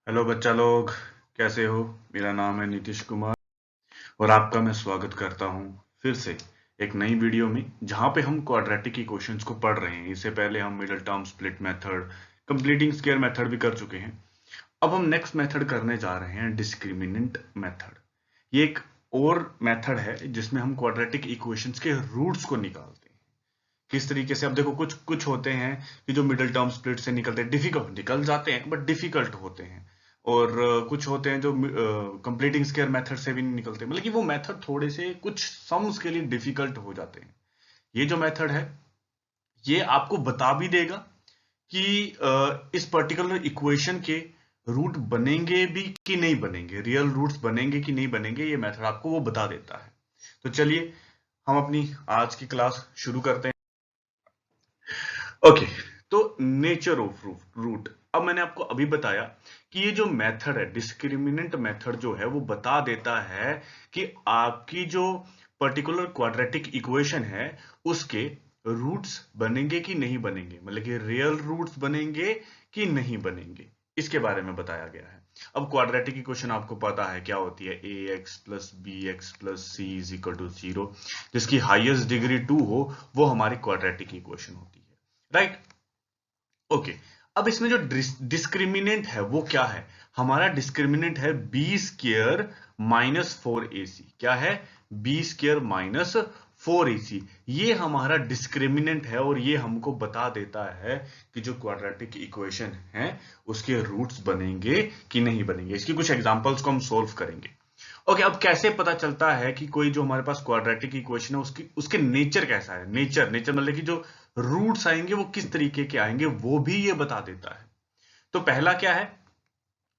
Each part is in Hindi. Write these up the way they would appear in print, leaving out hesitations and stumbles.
हेलो बच्चा लोग, कैसे हो। मेरा नाम है नीतीश कुमार और आपका मैं स्वागत करता हूं फिर से एक नई वीडियो में जहां पे हम क्वाड्रेटिक इक्वेशंस को पढ़ रहे हैं। इससे पहले हम middle term split method, completing square method भी कर चुके हैं। अब हम नेक्स्ट मेथड करने जा रहे हैं डिस्क्रिमिनेंट मेथड। ये एक और मेथड है जिसमें हम क्वाड्रेटिक इक्वेशंस के रूट्स को निकालते हैं। किस तरीके से, अब देखो कुछ कुछ होते हैं कि जो मिडिल टर्म स्प्लिट से निकलते हैं, डिफिकल्ट निकल जाते हैं बट डिफिकल्ट होते हैं। और कुछ होते हैं जो कंप्लीटिंग स्क्वायर मेथड से भी नहीं निकलते, मतलब कि वो मेथड थोड़े से कुछ सम्स के लिए डिफिकल्ट हो जाते हैं। ये जो मेथड है ये आपको बता भी देगा कि इस पर्टिकुलर इक्वेशन के रूट बनेंगे भी कि नहीं बनेंगे, रियल रूट्स बनेंगे कि नहीं बनेंगे, ये मेथड आपको वो बता देता है। तो चलिए हम अपनी आज की क्लास शुरू करते हैं। ओके, तो नेचर ऑफ रूट। अब मैंने आपको अभी बताया कि ये जो मेथड है डिस्क्रिमिनेंट मेथड जो है वो बता देता है कि आपकी जो पर्टिकुलर क्वाड्रेटिक इक्वेशन है उसके रूट्स बनेंगे कि नहीं बनेंगे, मतलब कि रियल रूट्स बनेंगे कि नहीं बनेंगे, इसके बारे में बताया गया है। अब क्वाड्रेटिक इक्वेशन आपको पता है क्या होती है, a x plus b x plus c is equal to 0, जिसकी हाईएस्ट डिग्री 2 हो, वो हमारी क्वाड्रेटिक इक्वेशन होती है, राइट। ओके, अब इसमें जो डिस्क्रिमिनेंट है वो क्या है, हमारा डिस्क्रिमिनेंट है बी स्क्र माइनस 4ac। क्या है, बी स्क्र माइनस 4ac, ये हमारा डिस्क्रिमिनेंट है और ये हमको बता देता है कि जो क्वाड्रेटिक इक्वेशन है उसके रूट्स बनेंगे कि नहीं बनेंगे। इसकी कुछ एग्जांपल्स को हम सोल्व करेंगे। ओके, अब कैसे पता चलता है कि कोई जो हमारे पास क्वाड्रेटिक इक्वेशन है उसकी उसके नेचर कैसा है, नेचर नेचर मतलब कि जो रूट्स आएंगे वो किस तरीके के आएंगे वो भी ये बता देता है। तो पहला क्या है,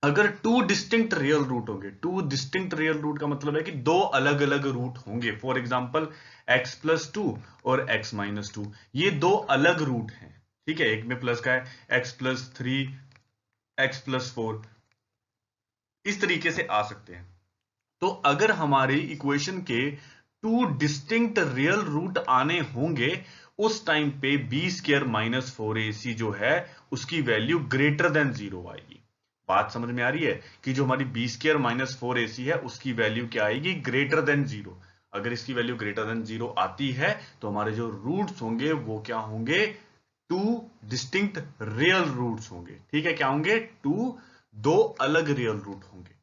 अगर टू डिस्टिंक्ट रियल रूट होंगे, टू डिस्टिंक्ट रियल रूट का मतलब है कि दो अलग अलग रूट होंगे। For example x plus two और x माइनस टू, ये दो अलग रूट हैं। ठीक है, एक में प्लस का है x plus three, x plus four, इस तरीके से आ सकते हैं। तो अगर हमारी इक्वेशन के टू डिस्टिंक्ट रियल रूट आने होंगे उस टाइम पे बी स्क्र माइनस 4ac जो है उसकी वैल्यू ग्रेटर देन जीरो आएगी। बात समझ में आ रही है कि जो हमारी बी स्क्र माइनस 4ac है उसकी वैल्यू क्या आएगी, ग्रेटर देन जीरो। अगर इसकी वैल्यू ग्रेटर देन जीरो आती है तो हमारे जो रूट्स होंगे वो क्या होंगे, टू डिस्टिंक्ट रियल रूट्स होंगे। ठीक है, क्या होंगे, टू, दो अलग रियल रूट होंगे।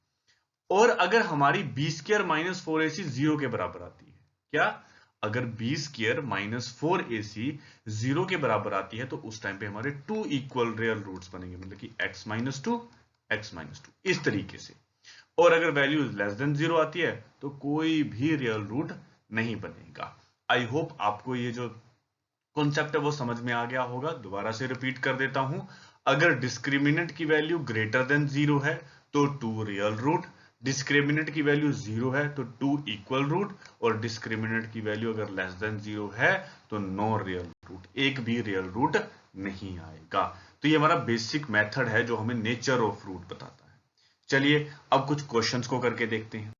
और अगर हमारी B square minus 4ac zero के बराबर आती है, क्या, अगर B square minus 4ac zero के बराबर आती है तो उस टाइम पे हमारे टू इक्वल रियल रूट्स बनेंगे, मतलब कि x minus two, x minus two, इस तरीके से। और अगर वैल्यू लेस देन जीरो आती है तो कोई भी रियल रूट नहीं बनेगा। आई होप आपको ये जो कॉन्सेप्ट है वो समझ में आ गया होगा। दोबारा से रिपीट कर देता हूं, अगर डिस्क्रिमिनेंट की वैल्यू ग्रेटर देन जीरो है तो टू रियल रूट, डिस्क्रिमिनेंट की वैल्यू जीरो है तो टू इक्वल रूट, और डिस्क्रिमिनेंट की वैल्यू अगर लेस देन जीरो है तो नो रियल रूट, एक भी रियल रूट नहीं आएगा। तो ये हमारा बेसिक मेथड है जो हमें नेचर ऑफ रूट बताता है। चलिए अब कुछ क्वेश्चंस को करके देखते हैं।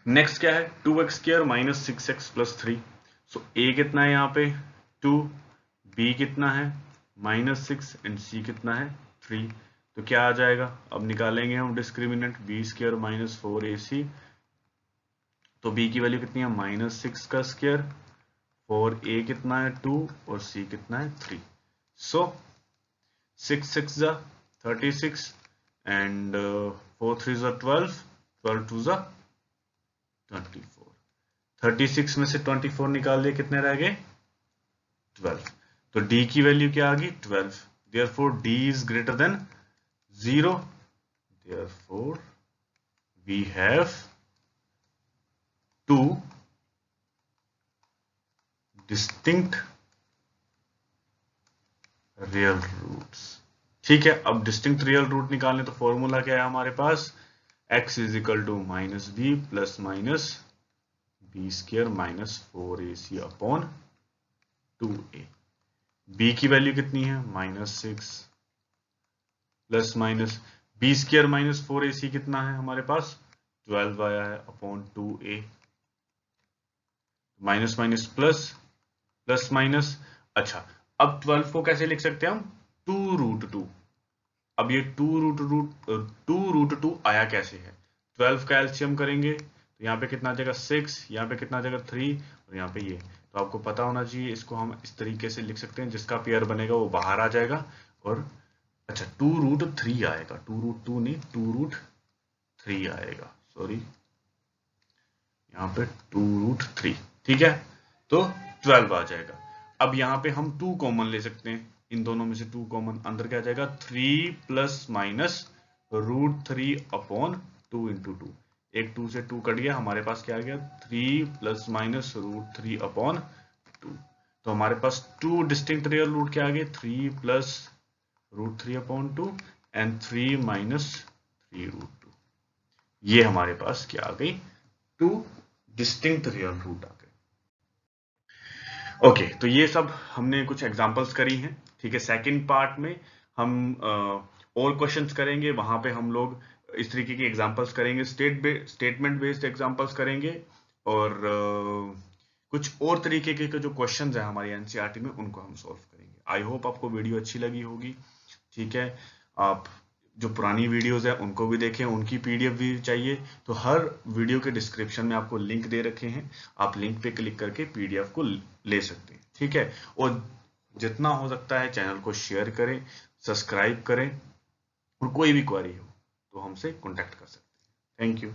नेक्स्ट क्या है, 2x² minus 6x plus 3। So a कितना है यहाँ पे 2, b कितना है -6 एंड c कितना है 3। तो क्या आ जाएगा, अब निकालेंगे हम डिस्क्रिमिनेंट, b² माइनस 4ac। तो b की वैल्यू कितनी है -6 का स्क्वायर, 4a कितना है 2 और c कितना है 3। सो 6 6 जा 36 एंड 4 3 जा 12, 12 2 जा 24। 36 में से 24 निकाल दिए, कितने रह गए 12। तो d की वैल्यू क्या आ गई 12। Therefore d is greater than 0। Therefore we have 2 distinct real roots. ठीक है, अब डिस्टिंक्ट रियल रूट निकालने तो फॉर्मूला क्या है हमारे पास, x is equal to -b plus minus b² minus 4ac upon 2a। b की वैल्यू कितनी है -6 plus minus b² minus 4ac कितना है हमारे पास 12 आया है upon 2a। Minus minus plus, plus minus. अच्छा, अब 12 को कैसे लिख सकते हैं हम 2√2। अब ये 2√2 आया कैसे है, 12 का एलसीएम करेंगे तो यहाँ पे कितना आ जाएगा 6, यहाँ पे कितना आ जाएगा 3 और यहाँ पे ये। तो आपको पता होना चाहिए, इसको हम इस तरीके से लिख सकते हैं, जिसका पेयर बनेगा वो बाहर आ जाएगा। और अच्छा 2√3 आएगा, 2√2 नहीं 2√3 आएगा, सॉरी यहाँ पे 2√3। ठीक है, तो 12 आ जाएगा। अब यहाँ पे हम 2 कॉमन ले सकते हैं, इन दोनों में से 2 कॉमन, अंदर क्या आ जाएगा 3 प्लस माइनस √3 अपॉन 2 इंटू 2। एक 2 से 2 कट गया, हमारे पास क्या आ गया 3 प्लस माइनस √3 अपॉन 2। तो हमारे पास 2 डिस्टिंक्ट रियल रूट क्या आ गए 3 प्लस √3 अपॉन 2 एंड 3 माइनस 3√2। ये हमारे पास क्या आ गई 2 डिस्टिंक्ट रियल रूट आ गए। ओके, तो ये सब हमने कुछ एग्जांपल्स करी हैं। ठीक है, सेकंड पार्ट में हम और क्वेश्चंस करेंगे, वहां पे हम लोग इस तरीके की एग्जांपल्स करेंगे, स्टेटमेंट बेस्ड एग्जांपल्स करेंगे और कुछ और तरीके के जो क्वेश्चंस हैं हमारी एनसीईआरटी में उनको हम सॉल्व करेंगे। आई होप आपको वीडियो अच्छी लगी होगी। ठीक है, आप जो पुरानी वीडियोस है उनको भी देखें, उनकी पीडीएफ भी चाहिए तो हर वीडियो के डिस्क्रिप्शन में आपको लिंक दे रखे हैं, आप लिंक पे क्लिक करके पीडीएफ को ले सकते हैं। ठीक है, और जितना हो सकता है चैनल को शेयर करें, सब्सक्राइब करें और कोई भी क्वेरी हो तो हमसे कांटेक्ट कर सकते हैं। Thank you.